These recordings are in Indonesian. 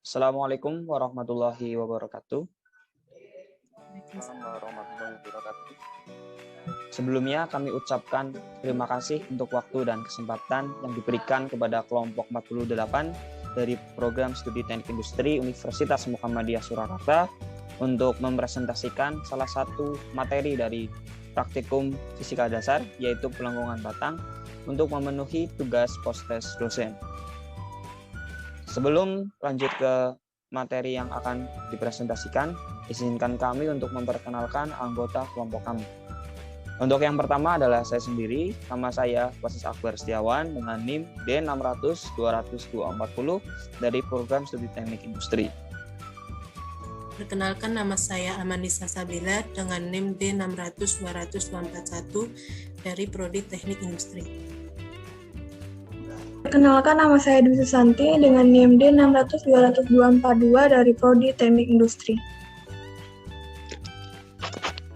Assalamualaikum warahmatullahi wabarakatuh. Waalaikumsalam warahmatullahi wabarakatuh. Sebelumnya kami ucapkan terima kasih untuk waktu dan kesempatan yang diberikan kepada kelompok 48 dari Program Studi Teknik Industri Universitas Muhammadiyah Surakarta untuk mempresentasikan salah satu materi dari praktikum fisika dasar, yaitu pelengkungan batang, untuk memenuhi tugas postes dosen. Sebelum lanjut ke materi yang akan dipresentasikan, izinkan kami untuk memperkenalkan anggota kelompok kami. Untuk yang pertama adalah saya sendiri, nama saya Wasis Akbar Setiawan dengan NIM D600-200-240 dari Program Studi Teknik Industri. Perkenalkan, nama saya Amanisa Sabila dengan NIM D600-200-241 dari Prodi Teknik Industri. Perkenalkan, nama saya Dwi Susanti dengan NIM D600-200-242 dari Prodi Teknik Industri.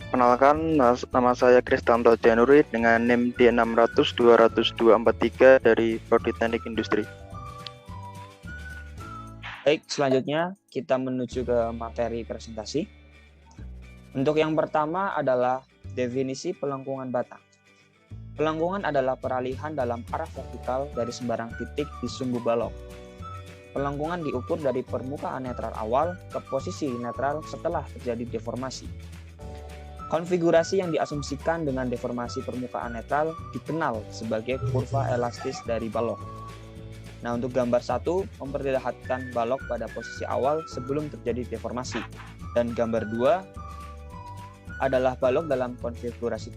Perkenalkan, nama saya Kristanto Januri dengan NIM D600-200-243 dari Prodi Teknik Industri. Baik, selanjutnya kita menuju ke materi presentasi. Untuk yang pertama adalah definisi pelengkungan batang. Pelengkungan adalah peralihan dalam arah vertikal dari sembarang titik di sumbu balok. Pelengkungan diukur dari permukaan netral awal ke posisi netral setelah terjadi deformasi. Konfigurasi yang diasumsikan dengan deformasi permukaan netral dikenal sebagai kurva elastis dari balok. Nah, untuk gambar 1 memperlihatkan balok pada posisi awal sebelum terjadi deformasi. Dan gambar 2 adalah balok dalam konfigurasi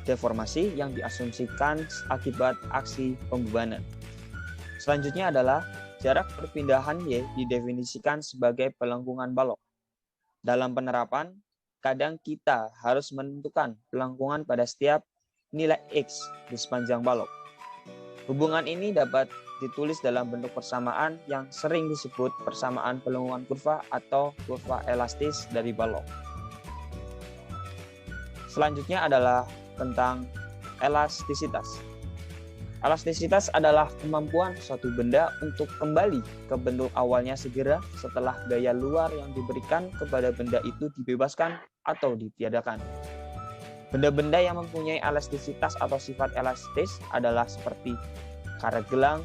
deformasi yang diasumsikan akibat aksi pembebanan. Selanjutnya adalah jarak perpindahan Y didefinisikan sebagai pelengkungan balok. Dalam penerapan, kadang kita harus menentukan pelengkungan pada setiap nilai X di sepanjang balok. Hubungan ini dapat ditulis dalam bentuk persamaan yang sering disebut persamaan pelengkungan kurva atau kurva elastis dari balok. Selanjutnya adalah tentang elastisitas. Elastisitas adalah kemampuan suatu benda untuk kembali ke bentuk awalnya segera setelah gaya luar yang diberikan kepada benda itu dibebaskan atau ditiadakan. Benda-benda yang mempunyai elastisitas atau sifat elastis adalah seperti karet gelang,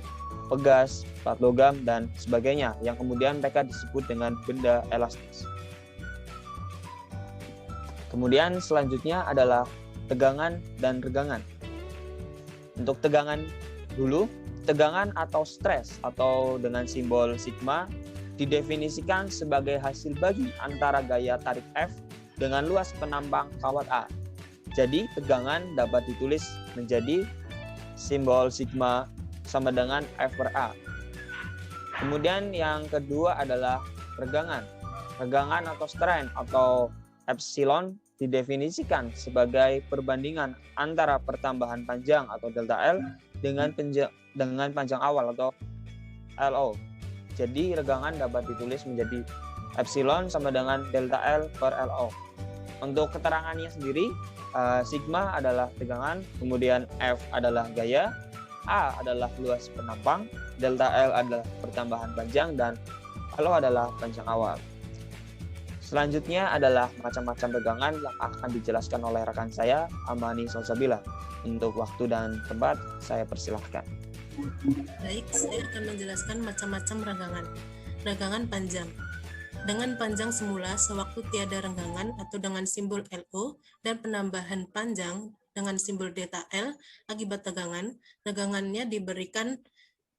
pegas, plat logam, dan sebagainya, yang kemudian mereka disebut dengan benda elastis. Kemudian selanjutnya adalah tegangan dan regangan. Untuk tegangan dulu, tegangan atau stres atau dengan simbol sigma didefinisikan sebagai hasil bagi antara gaya tarik F dengan luas penambang kawat A. Jadi tegangan dapat ditulis menjadi simbol sigma sama dengan F per A. Kemudian yang kedua adalah regangan. Regangan atau strain atau epsilon didefinisikan sebagai perbandingan antara pertambahan panjang atau delta L dengan panjang awal atau LO. Jadi regangan dapat ditulis menjadi epsilon sama dengan delta L per LO. Untuk keterangannya sendiri, sigma adalah tegangan, kemudian F adalah gaya, A adalah luas penampang, delta L adalah pertambahan panjang, dan LO adalah panjang awal. Selanjutnya adalah macam-macam regangan yang akan dijelaskan oleh rekan saya, Amani Salsabila. Untuk waktu dan tempat, saya persilahkan. Baik, saya akan menjelaskan macam-macam regangan. Regangan panjang. Dengan panjang semula sewaktu tiada renggangan atau dengan simbol LO dan penambahan panjang dengan simbol delta L akibat tegangan, regangannya diberikan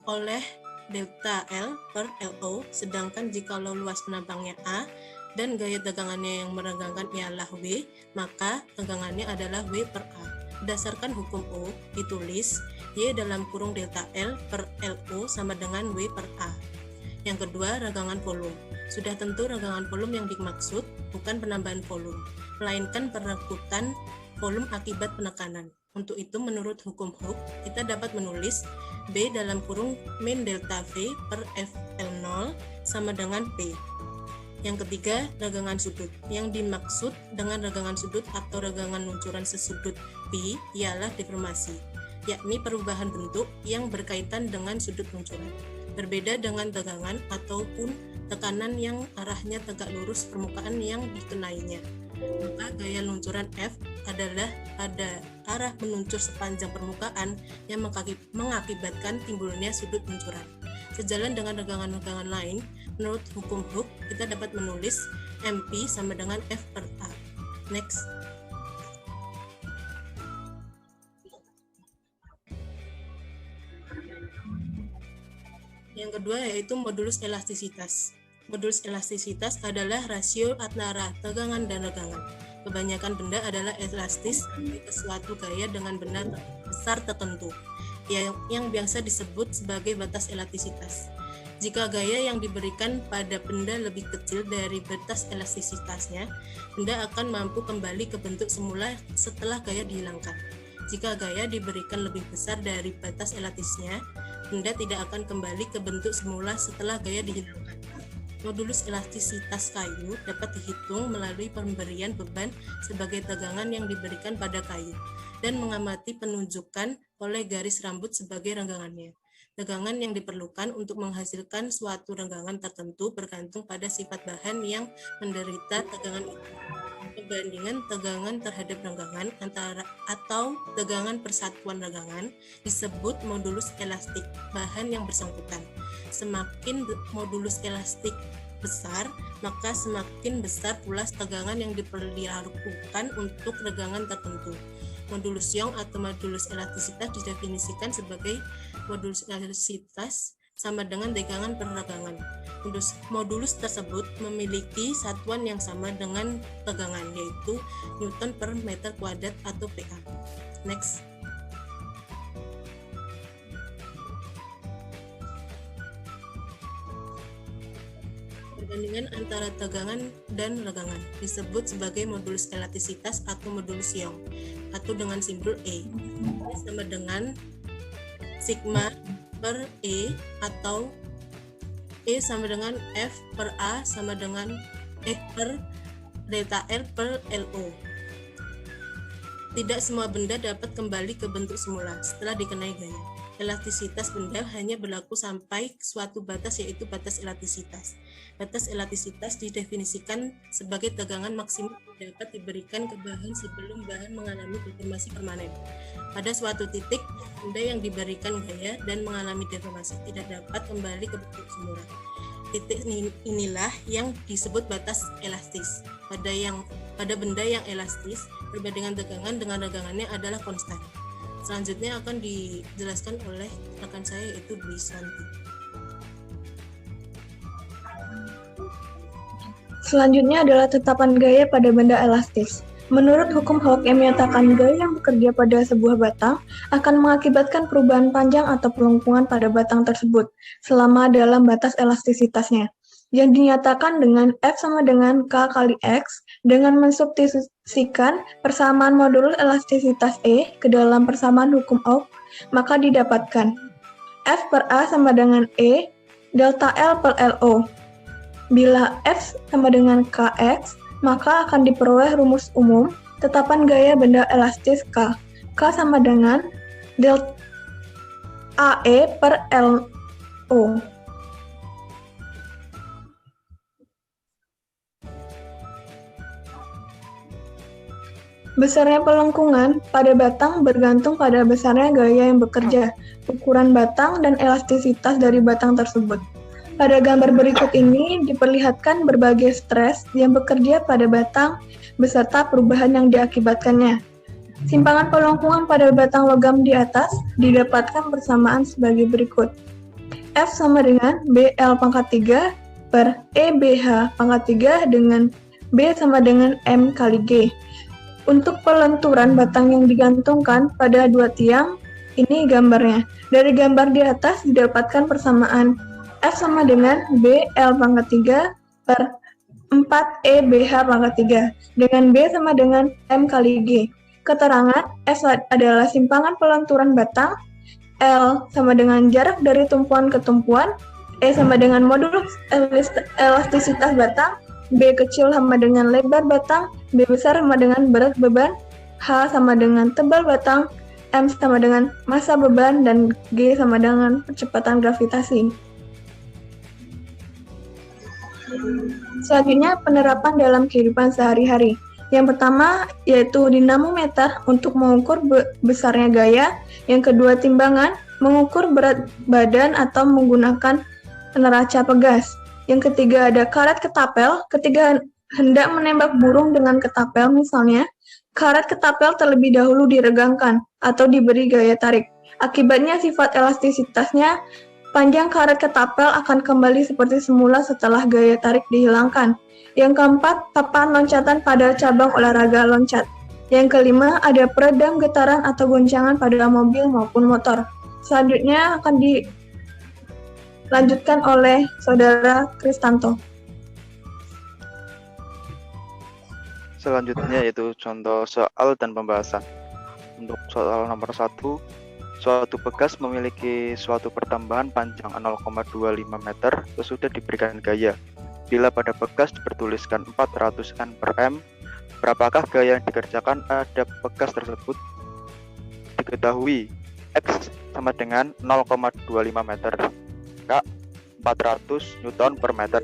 oleh delta L per LO, sedangkan jika luas penampangnya A dan gaya tegangannya yang meregangkan ialah W, maka tegangannya adalah W per A. Berdasarkan hukum O, ditulis Y dalam kurung delta L per LO sama dengan W per A. Yang kedua, regangan volume. Sudah tentu regangan volume yang dimaksud bukan penambahan volume, melainkan perekutan volume akibat penekanan. Untuk itu, menurut hukum Hooke, kita dapat menulis B dalam kurung min delta V per FL0 sama dengan P. Yang ketiga, regangan sudut. Yang dimaksud dengan regangan sudut atau regangan luncuran sesudut P ialah deformasi, yakni perubahan bentuk yang berkaitan dengan sudut luncuran. Berbeda dengan tegangan ataupun tekanan yang arahnya tegak lurus permukaan yang dikenainya. Maka gaya luncuran F adalah pada arah meluncur sepanjang permukaan yang mengakibatkan timbulnya sudut luncuran. Sejalan dengan regangan-regangan lain, menurut hukum Hooke, kita dapat menulis MP sama dengan F per A. Next. Yang kedua yaitu modulus elastisitas. Modulus elastisitas adalah rasio antara tegangan dan regangan. Kebanyakan benda adalah elastis ke suatu gaya dengan benda besar tertentu, yang biasa disebut sebagai batas elastisitas. Jika gaya yang diberikan pada benda lebih kecil dari batas elastisitasnya, benda akan mampu kembali ke bentuk semula setelah gaya dihilangkan. Jika gaya diberikan lebih besar dari batas elastisnya, benda tidak akan kembali ke bentuk semula setelah gaya dihilangkan. Modulus elastisitas kayu dapat dihitung melalui pemberian beban sebagai tegangan yang diberikan pada kayu dan mengamati penunjukan oleh garis rambut sebagai renggangannya. Tegangan yang diperlukan untuk menghasilkan suatu renggangan tertentu bergantung pada sifat bahan yang menderita tegangan itu. Perbandingan tegangan terhadap renggangan atau tegangan persatuan renggangan disebut modulus elastik bahan yang bersangkutan. Semakin modulus elastik besar, maka semakin besar pula tegangan yang diperlukan untuk renggangan tertentu. Modulus Young atau modulus elastisitas didefinisikan sebagai modulus elastisitas sama dengan tegangan per regangan. Modulus tersebut memiliki satuan yang sama dengan tegangan, yaitu Newton per meter kuadrat atau PA. Next. Perbandingan antara tegangan dan regangan disebut sebagai modulus elastisitas atau modulus Young, atau dengan simbol E. Ini sama dengan sigma per E atau E sama dengan F per A sama dengan F per delta L per LO. Tidak semua benda dapat kembali ke bentuk semula setelah dikenai gaya. Elastisitas benda hanya berlaku sampai suatu batas, yaitu batas elastisitas. Batas elastisitas didefinisikan sebagai tegangan maksimum yang dapat diberikan ke bahan sebelum bahan mengalami deformasi permanen. Pada suatu titik, benda yang diberikan gaya dan mengalami deformasi tidak dapat kembali ke bentuk semula. Titik inilah yang disebut batas elastis. Pada benda yang elastis, perbandingan tegangan dengan regangannya adalah konstan. Selanjutnya akan dijelaskan oleh rekan saya, yaitu Dwi Santi. Selanjutnya adalah tetapan gaya pada benda elastis. Menurut hukum Hooke yang menyatakan gaya yang bekerja pada sebuah batang akan mengakibatkan perubahan panjang atau pelengkungan pada batang tersebut selama dalam batas elastisitasnya, yang dinyatakan dengan F sama dengan K kali X dengan mensubstitusikan persamaan modulus elastisitas E ke dalam persamaan hukum Hooke, maka didapatkan F per A sama dengan E delta L per LO. Bila F sama dengan Kx, maka akan diperoleh rumus umum tetapan gaya benda elastis K. K sama dengan delta AE per LO. Besarnya pelengkungan pada batang bergantung pada besarnya gaya yang bekerja, ukuran batang, dan elastisitas dari batang tersebut. Pada gambar berikut ini diperlihatkan berbagai stres yang bekerja pada batang beserta perubahan yang diakibatkannya. Simpangan pelengkungan pada batang logam di atas didapatkan bersamaan sebagai berikut. F sama dengan BL pangkat 3 per EBH pangkat 3 dengan B sama dengan M kali G. Untuk pelenturan batang yang digantungkan pada dua tiang, ini gambarnya. Dari gambar di atas didapatkan persamaan F sama dengan BL pangkat 3 per 4 EBH pangkat 3 dengan B sama dengan M kali G. Keterangan F adalah simpangan pelenturan batang, L sama dengan jarak dari tumpuan ke tumpuan, E sama dengan modulus elastisitas batang, B kecil sama dengan lebar batang, B besar sama dengan berat beban, H sama dengan tebal batang, M sama dengan massa beban, dan G sama dengan percepatan gravitasi. Selanjutnya, penerapan dalam kehidupan sehari-hari. Yang pertama yaitu dinamometer untuk mengukur besarnya gaya. Yang kedua, timbangan, mengukur berat badan atau menggunakan neraca pegas. Yang ketiga ada karet ketapel. Ketika hendak menembak burung dengan ketapel misalnya, karet ketapel terlebih dahulu diregangkan atau diberi gaya tarik. Akibatnya sifat elastisitasnya, panjang karet ketapel akan kembali seperti semula setelah gaya tarik dihilangkan. Yang keempat, papan loncatan pada cabang olahraga loncat. Yang kelima, ada peredam getaran atau goncangan pada mobil maupun motor. Selanjutnya akan dilanjutkan oleh Saudara Kristanto. Selanjutnya yaitu contoh soal dan pembahasan. Untuk soal nomor 1, suatu bekas memiliki suatu pertambahan panjang 0,25 meter sesudah diberikan gaya. Bila pada bekas bertuliskan 400 N per M, berapakah gaya yang dikerjakan pada bekas tersebut? Diketahui X sama dengan 0,25 meter, K 400 Newton per meter.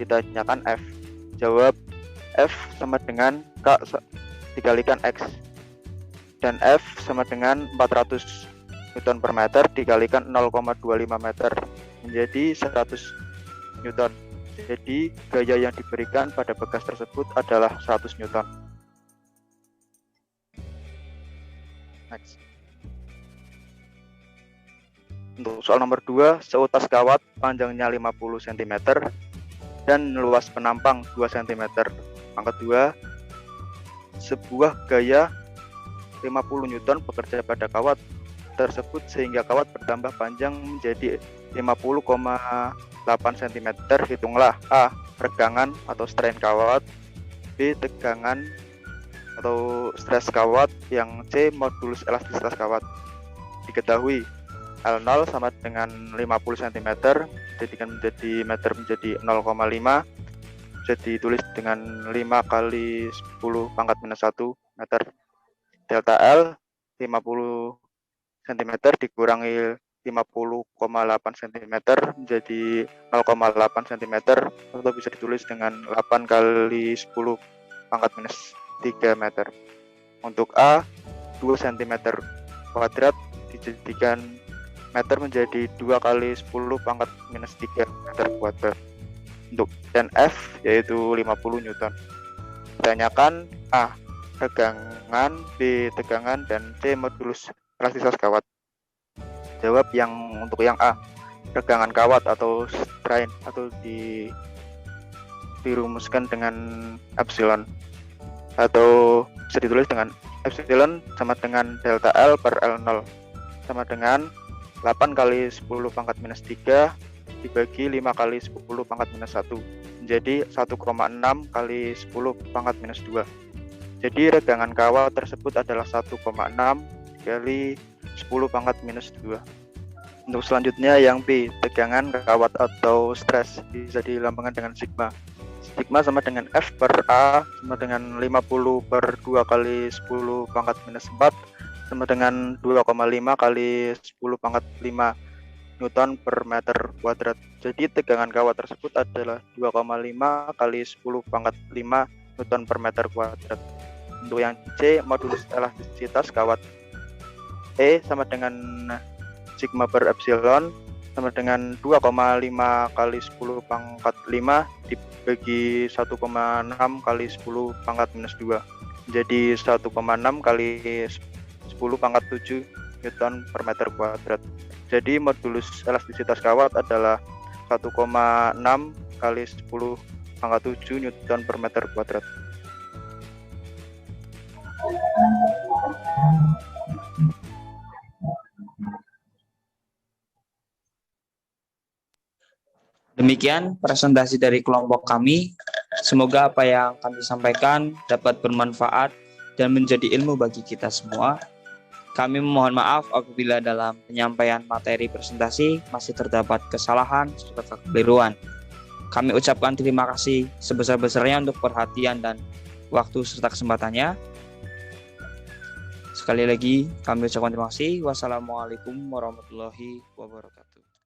Ditanyakan F. Jawab F sama dengan K dikalikan X. Dan F sama dengan 400 Newton per meter dikalikan 0,25 meter menjadi 100 Newton. Jadi gaya yang diberikan pada bekas tersebut adalah 100 Newton. Next. Untuk soal nomor 2, seutas kawat panjangnya 50 cm dan luas penampang 2 cm. Yang kedua, sebuah gaya 50 Newton bekerja pada kawat tersebut sehingga kawat bertambah panjang menjadi 50,8 cm. Hitunglah A. Regangan atau strain kawat, B. Tegangan atau stres kawat, yang C. Modulus elastisitas kawat. Diketahui L0 sama dengan 50 cm, jadikan menjadi meter menjadi 0,5, bisa ditulis dengan 5 kali 10 pangkat minus 1 meter. Delta L 50 cm dikurangi 50,8 cm menjadi 0,8 cm, atau bisa ditulis dengan 8 kali 10 pangkat minus 3 meter. Untuk A 2 cm kuadrat dijadikan meter menjadi 2 kali 10 pangkat minus 3 meter kuadrat. Untuk dan F yaitu 50 Newton. Ditanyakan A. Regangan, B. Tegangan, dan C. Modulus elastisitas kawat. Jawab untuk yang A. Regangan kawat atau strain, atau dirumuskan dengan epsilon, atau bisa ditulis dengan epsilon sama dengan delta L per L0 sama dengan 8 kali 10 pangkat minus 3 dibagi 5 kali 10 pangkat minus 1 menjadi 1,6 kali 10 pangkat minus 2. Jadi regangan kawat tersebut adalah 1,6 kali 10 pangkat minus 2. Untuk selanjutnya yang B, tegangan kawat atau stres, bisa dilambangkan dengan sigma. Sigma sama dengan F per A sama dengan 50 per 2 kali 10 pangkat minus 4 sama dengan 2,5 kali 10 pangkat 5 Newton per meter kuadrat. Jadi tegangan kawat tersebut adalah 2,5 kali 10 pangkat 5 Newton per meter kuadrat. Untuk yang C, modulus elastisitas kawat, E sama dengan sigma per epsilon sama dengan 2,5 kali 10 pangkat 5 dibagi 1,6 kali 10 pangkat minus 2 jadi 1,6 kali 10 pangkat 7 Newton per meter kuadrat. Jadi modulus elastisitas kawat adalah 1,6 kali 10 pangkat 7 Newton per meter kuadrat. Demikian presentasi dari kelompok kami. Semoga apa yang kami sampaikan dapat bermanfaat dan menjadi ilmu bagi kita semua. Kami memohon maaf apabila dalam penyampaian materi presentasi masih terdapat kesalahan serta kekeliruan. Kami ucapkan terima kasih sebesar-besarnya untuk perhatian dan waktu serta kesempatannya. Sekali lagi kami ucapkan terima kasih. Wassalamualaikum warahmatullahi wabarakatuh.